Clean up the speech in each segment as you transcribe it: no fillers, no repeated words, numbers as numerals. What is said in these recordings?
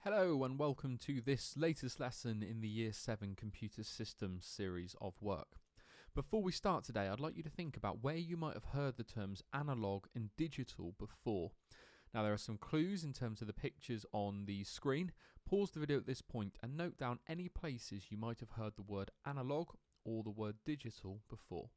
Hello and welcome to this latest lesson in the Year 7 Computer Systems series of work. Before we start today, I'd like you to think about where you might have heard the terms analog and digital before. Now there are some clues in terms of the pictures on the screen. Pause the video at this point and note down any places you might have heard the word analog or the word digital before.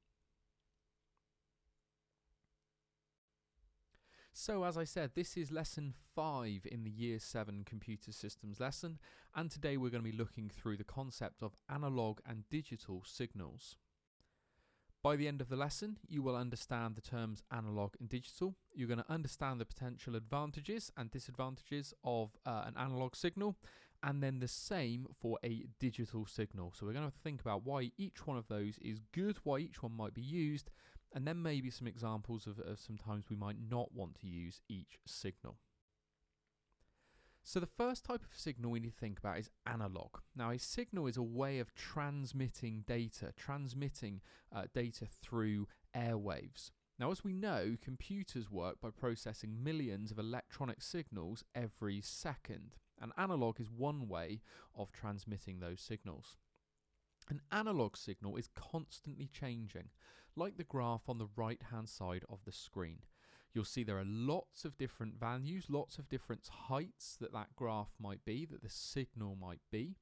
So as I said, this is lesson 5 in the Year 7 Computer Systems lesson, and today we're going to be looking through the concept of analog and digital signals. By the end of the lesson, you will understand the terms analog and digital. You're going to understand the potential advantages and disadvantages of an analog signal, and then the same for a digital signal. So we're going to think about why each one of those is good, why each one might be used, and then maybe some examples of sometimes we might not want to use each signal. So the first type of signal we need to think about is analog. Now a signal is a way of transmitting data through airwaves. Now as we know, computers work by processing millions of electronic signals every second, and analog is one way of transmitting those signals. An analog signal is constantly changing, like the graph on the right hand side of the screen. You'll see there are lots of different values, lots of different heights that graph might be, that the signal might be,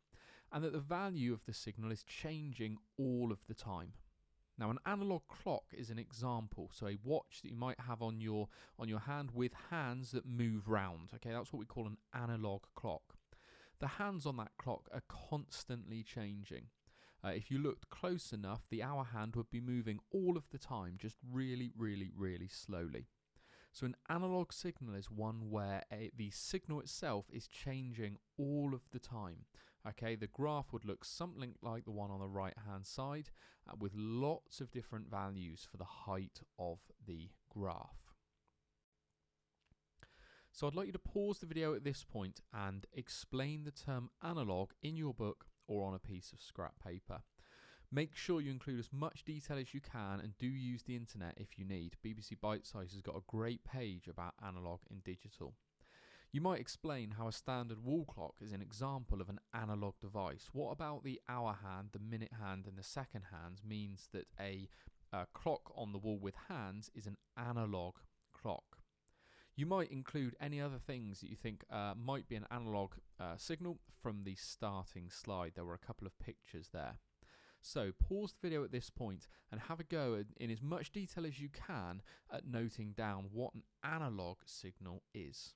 and that the value of the signal is changing all of the time. Now an analog clock is an example, so a watch that you might have on your hand with hands that move round. Okay, that's what we call an analog clock. The hands on that clock are constantly changing. If you looked close enough, the hour hand would be moving all of the time, just really, really, really slowly. So an analog signal is one where the signal itself is changing all of the time. Okay, the graph would look something like the one on the right hand side with lots of different values for the height of the graph. So I'd like you to pause the video at this point and explain the term analog in your book or on a piece of scrap paper. Make sure you include as much detail as you can and do use the internet if you need. BBC Bitesize has got a great page about analog and digital. You might explain how a standard wall clock is an example of an analog device. What about the hour hand, the minute hand and the second hands means that a clock on the wall with hands is an analog clock. You might include any other things that you think might be an analog signal from the starting slide. There were a couple of pictures there. So pause the video at this point and have a go in as much detail as you can at noting down what an analog signal is.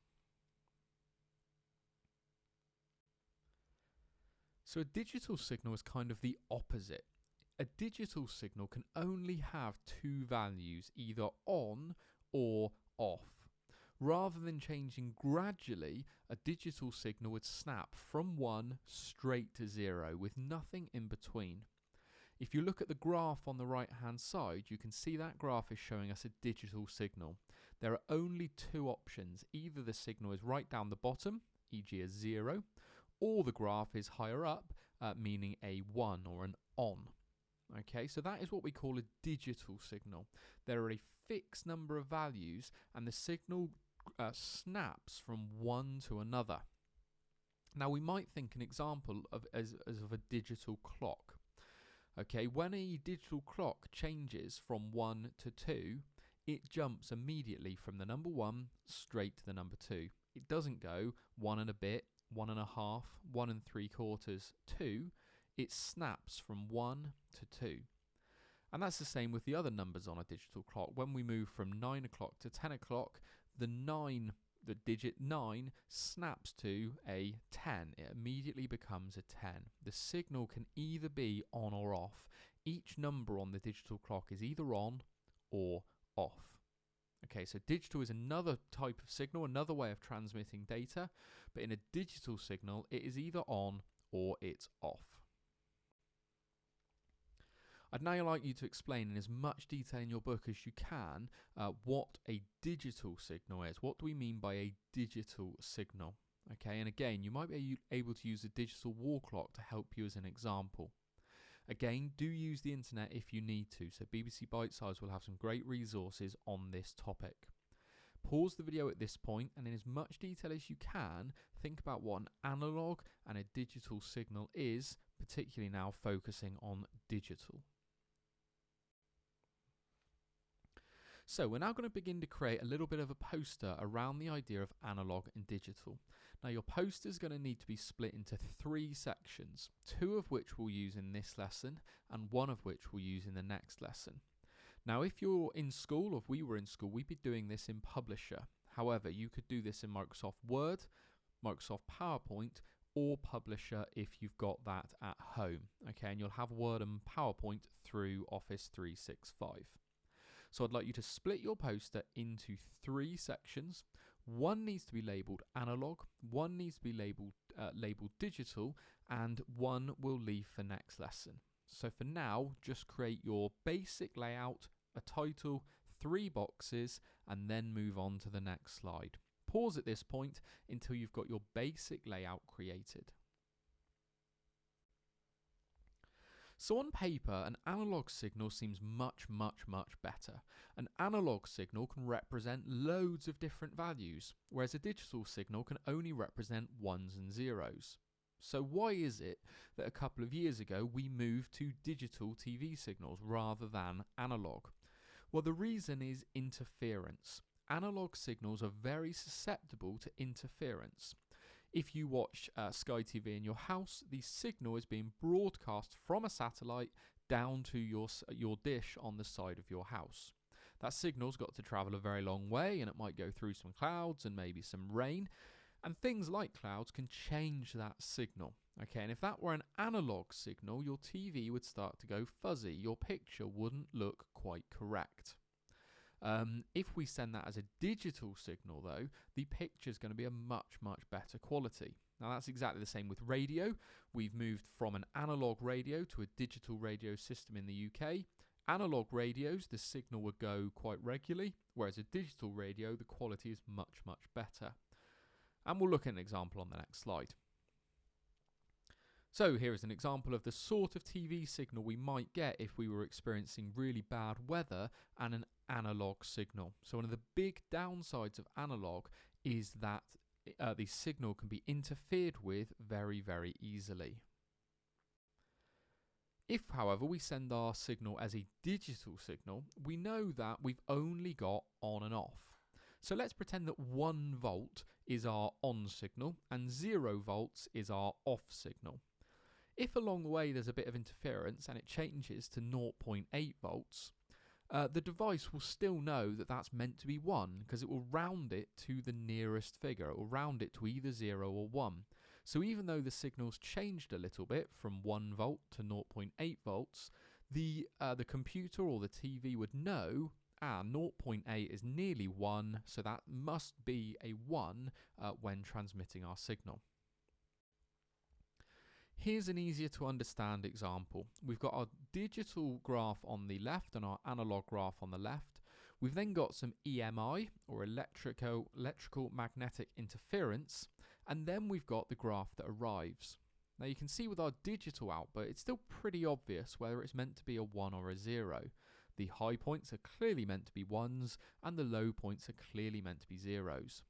So a digital signal is kind of the opposite. A digital signal can only have two values, either on or off. Rather than changing gradually, a digital signal would snap from 1 straight to 0 with nothing in between. If you look at the graph on the right hand side, you can see that graph is showing us a digital signal. There are only two options. Either the signal is right down the bottom, e.g. a 0, or the graph is higher up, meaning a 1 or an on. Okay, so that is what we call a digital signal. There are a fixed number of values and the signal snaps from one to another. Now we might think an example of a digital clock. Okay, when a digital clock changes from 1 to 2, it jumps immediately from the number 1 straight to the number 2. It doesn't go 1 and a bit, 1 and a half, 1 and 3/4, 2. It snaps from 1 to 2. And that's the same with the other numbers on a digital clock. When we move from 9 o'clock to 10 o'clock, the digit 9 snaps to a 10. It immediately becomes a 10. The signal can either be on or off. Each number on the digital clock is either on or off. Okay, so digital is another type of signal, another way of transmitting data, but in a digital signal, it is either on or it's off. I'd now like you to explain in as much detail in your book as you can what a digital signal is. What do we mean by a digital signal? Okay, and again, you might be able to use a digital wall clock to help you as an example. Again, do use the internet if you need to, so BBC Bitesize will have some great resources on this topic. Pause the video at this point and in as much detail as you can, think about what an analog and a digital signal is, particularly now focusing on digital. So we're now going to begin to create a little bit of a poster around the idea of analog and digital. Now your poster is going to need to be split into 3 sections, 2 of which we'll use in this lesson and 1 of which we'll use in the next lesson. Now if you're in school, or if we were in school, we'd be doing this in Publisher. However, you could do this in Microsoft Word, Microsoft PowerPoint, or Publisher if you've got that at home. Okay, and you'll have Word and PowerPoint through Office 365. So I'd like you to split your poster into 3 sections. 1 needs to be labelled analog, 1 needs to be labelled digital, and 1 we'll leave for next lesson. So for now, just create your basic layout, a title, 3 boxes, and then move on to the next slide. Pause at this point until you've got your basic layout created. So on paper, an analog signal seems much better. An analog signal can represent loads of different values, whereas a digital signal can only represent 1s and 0s. So why is it that a couple of years ago we moved to digital TV signals rather than analog? Well, the reason is interference. Analog signals are very susceptible to interference. If you watch Sky TV in your house, the signal is being broadcast from a satellite down to your dish on the side of your house. That signal's got to travel a very long way, and it might go through some clouds and maybe some rain, and things like clouds can change that signal. Okay, and if that were an analog signal, your TV would start to go fuzzy. Your picture wouldn't look quite correct. If we send that as a digital signal though, the picture is going to be a much better quality. Now that's exactly the same with radio. We've moved from an analog radio to a digital radio system in the UK. Analog radios, the signal would go quite regularly, whereas a digital radio, the quality is much better. And we'll look at an example on the next slide. So here is an example of the sort of TV signal we might get if we were experiencing really bad weather and an analog signal. So one of the big downsides of analog is that the signal can be interfered with very easily. If, however, we send our signal as a digital signal, we know that we've only got on and off. So let's pretend that 1 volt is our on signal and 0 volts is our off signal. If along the way there's a bit of interference and it changes to 0.8 volts, the device will still know that that's meant to be 1 because it will round it to the nearest figure. It will round it to either 0 or 1. So even though the signal's changed a little bit from 1 volt to 0.8 volts, the computer or the TV would know 0.8 is nearly 1, so that must be a 1 when transmitting our signal. Here's an easier to understand example. We've got our digital graph on the left and our analog graph on the left. We've then got some EMI, or electrical magnetic interference, and then we've got the graph that arrives. Now you can see with our digital output, it's still pretty obvious whether it's meant to be a 1 or a 0. The high points are clearly meant to be 1s, and the low points are clearly meant to be 0s.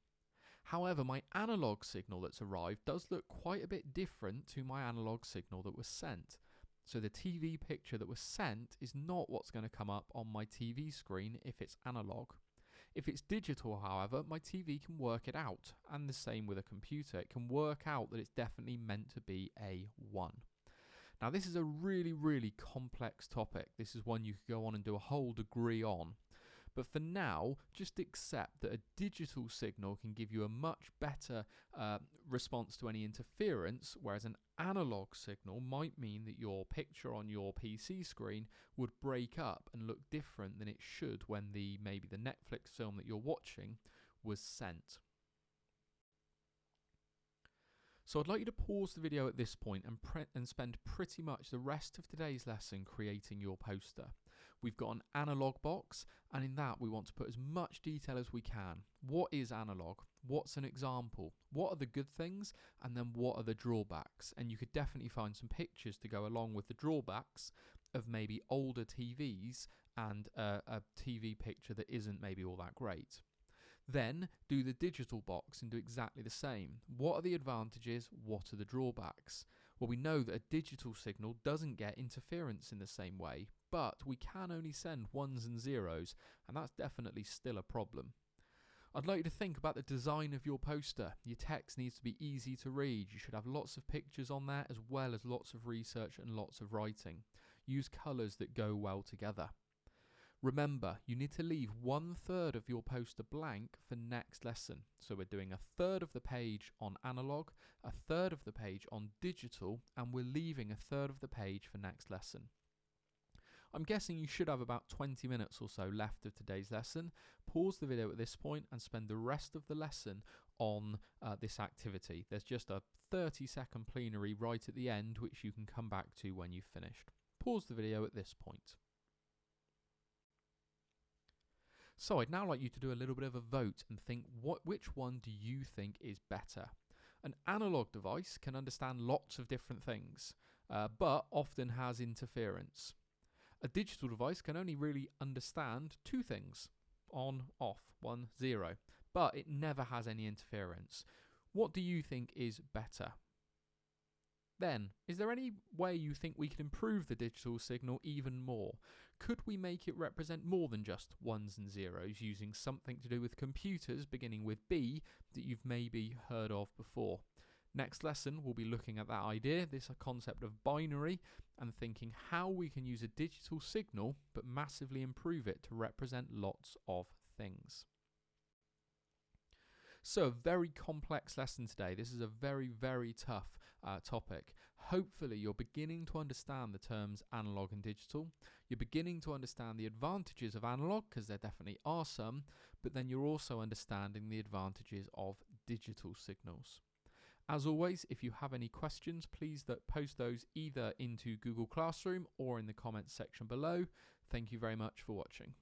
However, my analog signal that's arrived does look quite a bit different to my analog signal that was sent. So the TV picture that was sent is not what's going to come up on my TV screen if it's analog. If it's digital, however, my TV can work it out, and the same with a computer. It can work out that it's definitely meant to be a 1. Now this is a really complex topic. This is one you could go on and do a whole degree on. But for now, just accept that a digital signal can give you a much better response to any interference, whereas an analog signal might mean that your picture on your PC screen would break up and look different than it should when maybe the Netflix film that you're watching was sent. So I'd like you to pause the video at this point and spend pretty much the rest of today's lesson creating your poster. We've got an analog box, and in that we want to put as much detail as we can. What is analog? What's an example? What are the good things? And then what are the drawbacks? And you could definitely find some pictures to go along with the drawbacks of maybe older TVs and a TV picture that isn't maybe all that great. Then do the digital box and do exactly the same. What are the advantages? What are the drawbacks? Well, we know that a digital signal doesn't get interference in the same way, but we can only send ones and zeros, and that's definitely still a problem. I'd like you to think about the design of your poster. Your text needs to be easy to read. You should have lots of pictures on there, as well as lots of research and lots of writing. Use colours that go well together. Remember, you need to leave 1/3 of your poster blank for next lesson. So we're doing 1/3 of the page on analog, 1/3 of the page on digital, and we're leaving 1/3 of the page for next lesson. I'm guessing you should have about 20 minutes or so left of today's lesson. Pause the video at this point and spend the rest of the lesson on this activity. There's just a 30-second plenary right at the end, which you can come back to when you've finished. Pause the video at this point. So I'd now like you to do a little bit of a vote and think which one do you think is better? An analog device can understand lots of different things, but often has interference. A digital device can only really understand two things, on, off, 1, 0, but it never has any interference. What do you think is better? Then, is there any way you think we could improve the digital signal even more? Could we make it represent more than just ones and zeros using something to do with computers beginning with B that you've maybe heard of before? Next lesson, we'll be looking at that idea, this concept of binary, and thinking how we can use a digital signal but massively improve it to represent lots of things. So a very complex lesson today. This is a very, very tough topic. Hopefully you're beginning to understand the terms analog and digital. You're beginning to understand the advantages of analog, because there definitely are some, but then you're also understanding the advantages of digital signals. As always, if you have any questions, please post those either into Google Classroom or in the comments section below. Thank you very much for watching.